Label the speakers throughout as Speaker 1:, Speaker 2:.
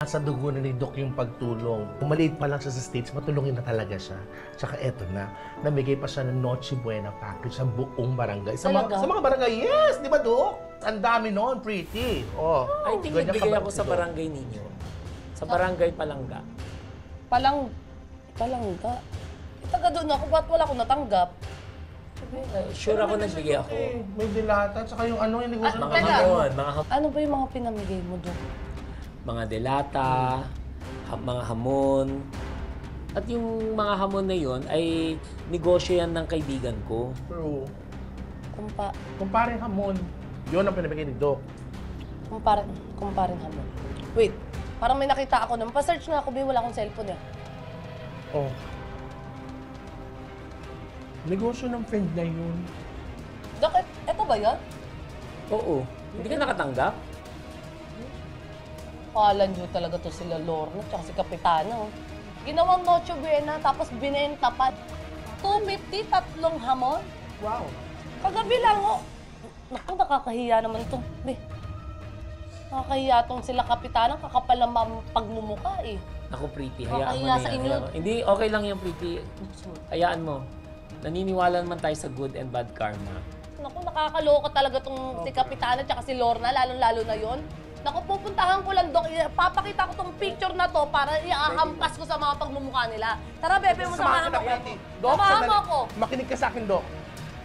Speaker 1: Sa dugo na ni Doc yung pagtulong. Maliit pa lang siya sa stage, matulungin na talaga siya. Tsaka eto na, namigay pa siya ng Noche Buena package sa buong barangay. Sa mga barangay, yes! Di ba, Doc? Ang dami noon, pretty. Oh,
Speaker 2: I think nagbigay ako sa barangay ninyo. Sa barangay Palangga.
Speaker 3: Palangga? Taga doon ako, ba't wala akong natanggap?
Speaker 2: Sure ako nagbigay ako.
Speaker 1: May dilata, tsaka yung ano, yung negosyo.
Speaker 2: Mga hamon,
Speaker 3: Ano ba yung mga pinamigay mo doon?
Speaker 2: mga delata, mga hamon. At yung mga hamon na yon ay negosyo yan ng kaibigan ko.
Speaker 1: True.
Speaker 3: Kumparing
Speaker 1: hamon. Yun ang pinabigay ni Doc.
Speaker 3: Kumparing hamon. Wait, parang may nakita ako nung pa-search nga ako, wala akong cellphone eh.
Speaker 1: Oh. Negosyo ng friend na yun.
Speaker 3: Doc, eto ba yan?
Speaker 2: Oo. Hindi ka nakatanggap?
Speaker 3: Palan nyo talaga to sila Lorna at si Kapitana. Oh. Ginawang Noche Buena tapos binenta pa. 250, tatlong hamon.
Speaker 1: Wow.
Speaker 3: Kagabi lang, oh. Naku, nakakahiya naman ito. Nakakahiya tong sila Kapitana, kakapal na pagmumukha eh.
Speaker 2: Ako, Pretty.
Speaker 3: Hayaan
Speaker 2: Hayaan mo
Speaker 3: sa
Speaker 2: na
Speaker 3: inyo.
Speaker 2: yan. Hindi, okay lang yung Pretty. Hayaan mo. Naniniwala naman tayo sa good and bad karma.
Speaker 3: Naku, nakakaloka talaga tong si Kapitana at si Lorna, lalong-lalo na yon. Naku, pupuntahan ko lang, Dok. Papakita ko tong picture na to para iahampas ko sa mga pagmumukha nila. Tara, Bebe, mo samahan mo ko. Samahan mo ako.
Speaker 1: Makinig ka sa akin, Doc.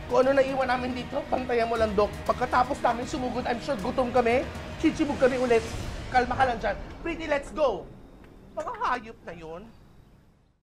Speaker 1: Kung ano naiwan namin dito, pantayan mo lang, Doc. Pagkatapos namin sumugod, I'm sure gutom kami, chichibog kami ulit. Kalma ka lang dyan. Pretty, let's go! Mga hayop na yun.